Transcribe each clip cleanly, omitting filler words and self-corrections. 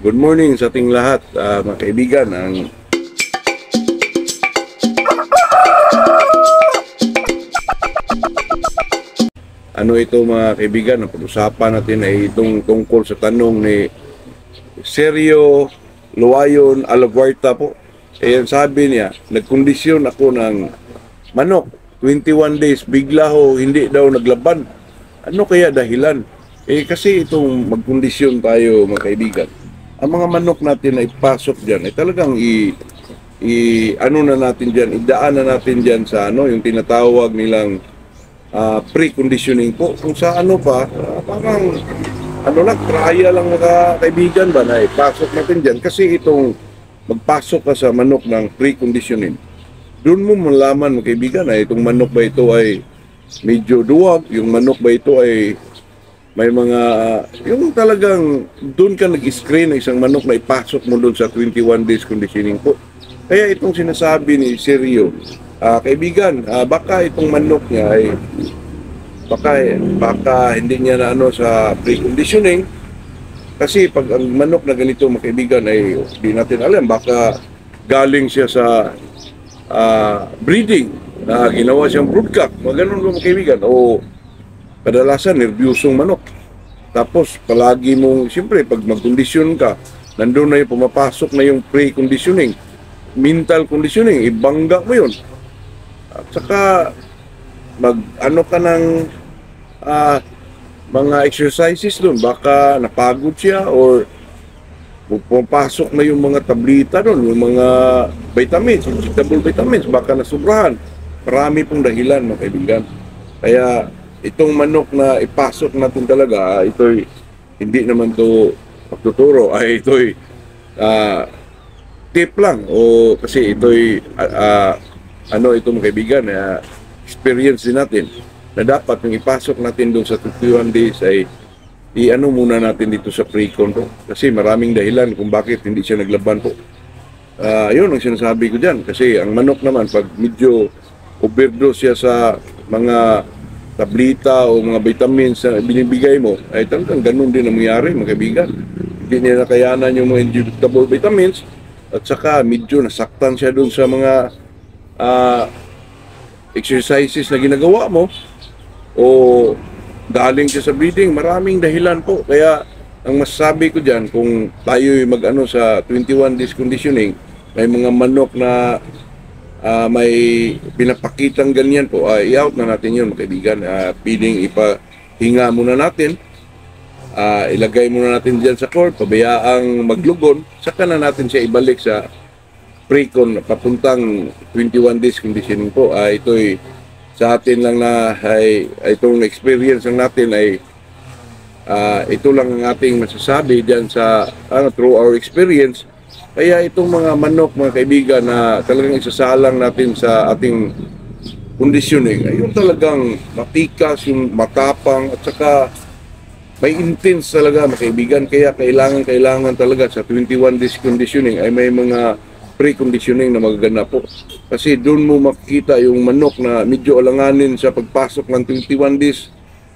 Good morning sa ating lahat, mga kaibigan. Ano ito mga kaibigan, ang pag-usapan natin ay itong tungkol sa tanong ni Sergio Luayon Alaguarta po. Ayan, sabi niya, nagkondisyon ako ng manok, 21 days, bigla ho, hindi daw naglaban. Ano kaya dahilan? Kasi itong magkondisyon tayo mga kaibigan, ang mga manok natin ay pasok dyan, ay talagang ano na natin dyan, idaan na natin dyan sa yung tinatawag nilang pre-conditioning po. Kung sa parang lang, trial lang mga kaibigan ba na ipasok natin dyan. Kasi itong magpasok ka sa manok ng pre-conditioning, doon mo malaman mga kaibigan na itong manok ba ito ay medyo duwag, yung manok ba ito ay may mga, yung talagang doon ka nag-screen ng isang manok na ipasok mo doon sa 21 days conditioning po. Kaya itong sinasabi ni Sergio, kaibigan, baka itong manok niya ay baka hindi niya na sa pre-conditioning. Kasi pag ang manok na ganito mga kaibigan ay di natin alam, baka galing siya sa breeding na ginawa siyang broodcock, mga ganun mga kaibigan, o kadalasan nervyosong manok. Tapos palagi mong, siyempre pag mag-condition ka, nandun na yung pumapasok na yung pre-conditioning, mental conditioning, ibangga mo yun. At saka mag-ano ka ng mga exercises doon, baka napagod siya or pumapasok na yung mga tablita doon, yung mga vitamins, injectable vitamins, baka nasubrahan. Marami pong dahilan mga kaibigan. Kaya itong manok na ipasok natin talaga, ito'y hindi naman to pagtuturo, ay ito'y tip lang, o kasi ito'y ito mga kaibigan, experience din natin na dapat yung ipasok natin doon sa 21 days ay muna natin dito sa pre-con po. Kasi maraming dahilan kung bakit hindi siya naglaban po. Yun ang sinasabi ko dyan, kasi ang manok naman pag medyo overdose siya sa mga tablita o mga vitamins na binibigay mo, ay talagang ganun din ang mangyari mga kaibigan. Hindi niya nakayanan yung mga injectable vitamins, at saka medyo nasaktan siya doon sa mga exercises na ginagawa mo, o galing siya sa breeding. Maraming dahilan po. Kaya ang masasabi ko dyan, kung tayo'y mag-ano sa 21 days conditioning, may mga manok na may pinapakitang ganyan po, i-out na natin yun mga kaibigan. Piling ipahinga muna natin, ilagay muna natin dyan sa court, pabayaang maglugon, saka na natin siya ibalik sa pre-con papuntang 21 days conditioning po. Ito'y sa atin lang na itong experience lang natin ay ito lang ang ating masasabi dyan sa through our experience. Kaya itong mga manok mga kaibigan na talagang isasalang natin sa ating conditioning ay yung talagang matikas, yung matapang, at saka may intense talaga mga kaibigan. Kaya kailangan talaga sa 21 days conditioning ay may mga pre-conditioning na magaganap po. Kasi doon mo makikita yung manok na medyo alanganin sa pagpasok ng 21 days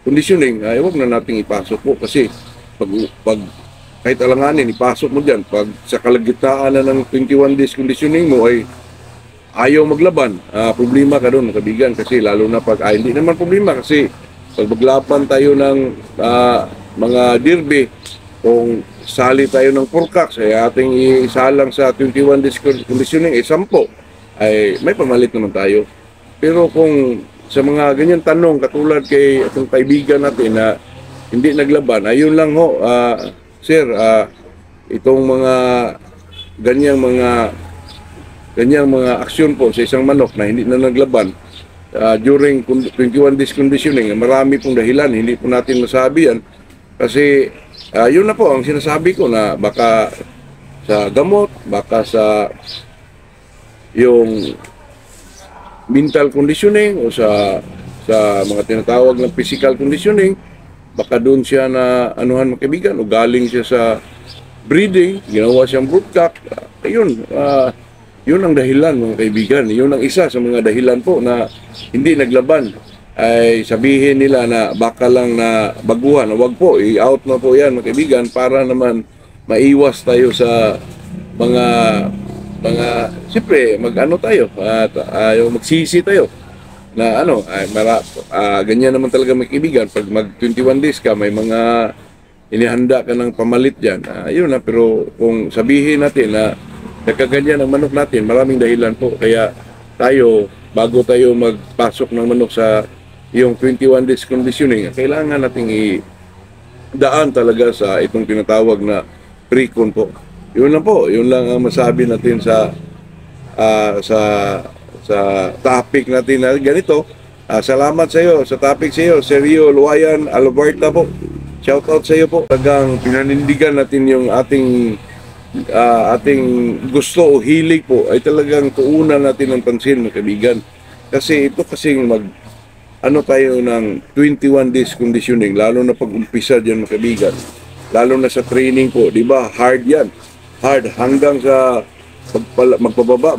conditioning, ay huwag na nating ipasok po. Kasi pag kahit alanganin, ipasok mo dyan, pag sa kalagitnaan na ng 21 days conditioning mo ay ayaw maglaban, problema ka doon, kabigan. Kasi lalo na pag, hindi naman problema, kasi pag maglaban tayo ng mga derby, kung sali tayo ng purkaks, ay ating isalang sa 21 days conditioning, 10, ay may pamalit naman tayo. Pero kung sa mga ganyan tanong, katulad kay itong kaibigan natin na hindi naglaban, ayun lang ho, sir, itong mga ganyang mga aksyon po sa isang manok na hindi na naglaban during 21 days conditioning, marami pong dahilan, hindi po natin masabi yan. Kasi yun na po ang sinasabi ko, na baka sa gamot, baka sa yung mental conditioning, o sa mga tinatawag ng physical conditioning, baka doon siya na mga kaibigan, o galing siya sa breeding, ginawa siyang broodcock. Yun ang dahilan mga kaibigan. Yun ang isa sa mga dahilan po na hindi naglaban. Ay sabihin nila na baka lang na baguhan, wag po, i-out na po yan mga kaibigan, para naman maiwas tayo sa mga siyempre mag-ano tayo at magsisi tayo na ganyan naman talaga may kaibigan. Pag mag 21 days ka, may mga inihanda ka ng pamalit dyan. Yun na, pero kung sabihin natin na nagkaganyan ang manok natin, maraming dahilan po. Kaya tayo, bago tayo magpasok ng manok sa yung 21 days conditioning, kailangan nating daan talaga sa itong tinatawag na pre-con po. Yun lang po, yun lang ang masabi natin sa topic natin na ganito. Salamat sa iyo sa topic sa iyo, Sergio Luayan Alberta po. Shout out sa iyo po. Talagang pinanindigan natin yung ating gusto o hilig po ay talagang tuunan natin ng pansin, mga kaibigan. Kasi ito kasing tayo ng 21 days conditioning, lalo na pag-umpisa diyan, mga kaibigan. Lalo na sa training po, di ba? Hard yan. Hard hanggang sa magpababa,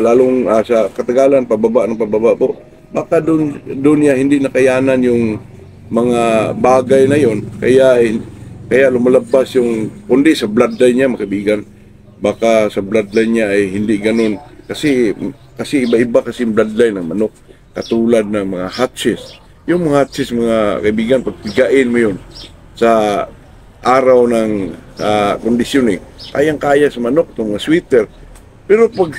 lalong sa katagalan, pababa po. Baka doon niya hindi nakayanan yung mga bagay na yon. Kaya lumalabas yung, kundi sa bloodline niya, mga kaibigan. Baka sa bloodline niya ay hindi ganun. Kasi iba-iba kasi yung bloodline ng manok. Katulad ng mga hatches. Yung mga hatches, mga kaibigan, pagpigain mo yun sa araw ng conditioning, kayang-kaya sa manok, itong mga sweeter. Pero pag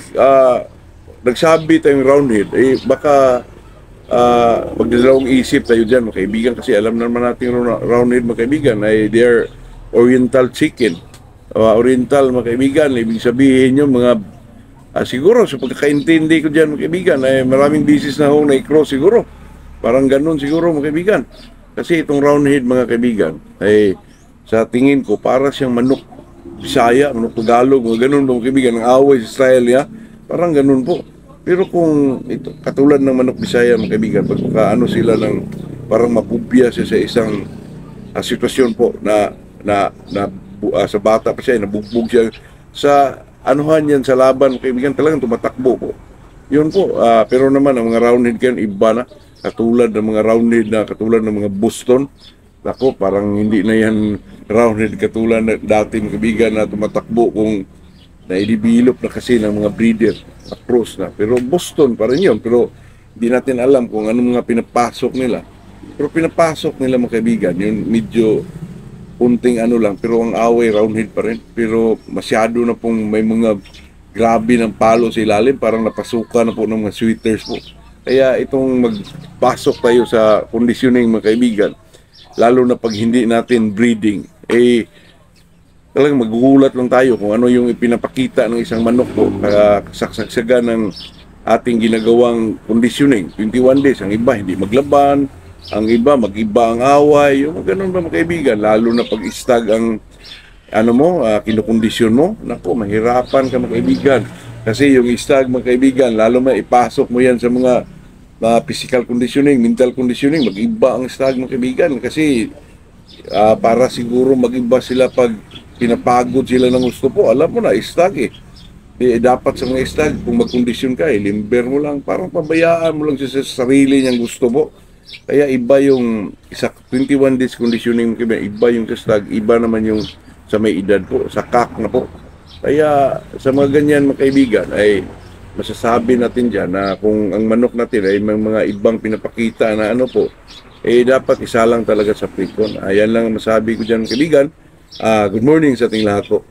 nagsabi tayong roundhead, baka magdadalawang isip tayo dyan, mga kaibigan, kasi alam naman natin roundhead, mga kaibigan, ay they're oriental chicken. Oriental, mga kaibigan, ibig sabihin yung mga siguro sa pagkakaintindi ko dyan, mga kaibigan, ay maraming bisis na hong na-cross siguro. Parang ganun siguro, mga kaibigan. Kasi itong roundhead, mga kaibigan, ay sa tingin ko para siyang manok Bisaya, manok Tagalog, mga ganun, mga kaibigan, ang away sa style niya, parang ganun po. Pero kung ito, katulad ng manok Bisaya, mga kaibigan, pagkakaano sila ng parang mapubya siya sa isang sitwasyon po sa bata pa siya, nabugbog siya sa anuhan yan sa laban, kaibigan, talagang tumatakbo po. Yun po, pero naman ang mga roundhead kayo, iba na, katulad ng mga roundhead na katulad ng mga Boston. Ako, parang hindi na yan roundhead katulad na dating kaibigan na tumatakbo kung naidevelop na kasi ng mga breeder approach na. Pero Boston pa rin yun, pero hindi natin alam kung anong mga pinapasok nila. Pero pinapasok nila, mga kaibigan, yun medyo punting lang, pero ang away roundhead pa rin. Pero masyado na pong may mga grabe ng palo sa ilalim, parang napasukan na po ng mga sweeters po. Kaya itong magpasok tayo sa conditioning, mga kaibigan, lalo na pag hindi natin breeding, talagang magugulat lang tayo kung ano yung ipinapakita ng isang manok po, kasaksagan ng ating ginagawang conditioning. 21 days, ang iba hindi maglaban, ang iba mag-iba ang away, yung ganun ba, mga kaibigan, lalo na pag istag ang kinukondisyon mo, naku, mahirapan ka, mga kaibigan. Kasi yung istag, mga kaibigan, lalo na ipasok mo yan sa mga physical conditioning, mental conditioning, mag-iba ang istag, mga kaibigan. Kasi para siguro mag-iba sila pag pinapagod sila ng gusto po. Alam mo na, istag dapat sa mga istag, kung mag-kondisyon ka, limber mo lang, parang pabayaan mo lang sa sarili niyang gusto po. Kaya iba yung 21 days conditioning, iba yung istag, iba naman yung sa may edad po, sa kak na po. Kaya sa mga ganyan, mga kaibigan, ay masasabi natin dyan na kung ang manok natin ay may mga ibang pinapakita na dapat isa lang talaga sa pre-con. Ayan lang ang masabi ko dyan, kaibigan. Good morning sa ating lahat po.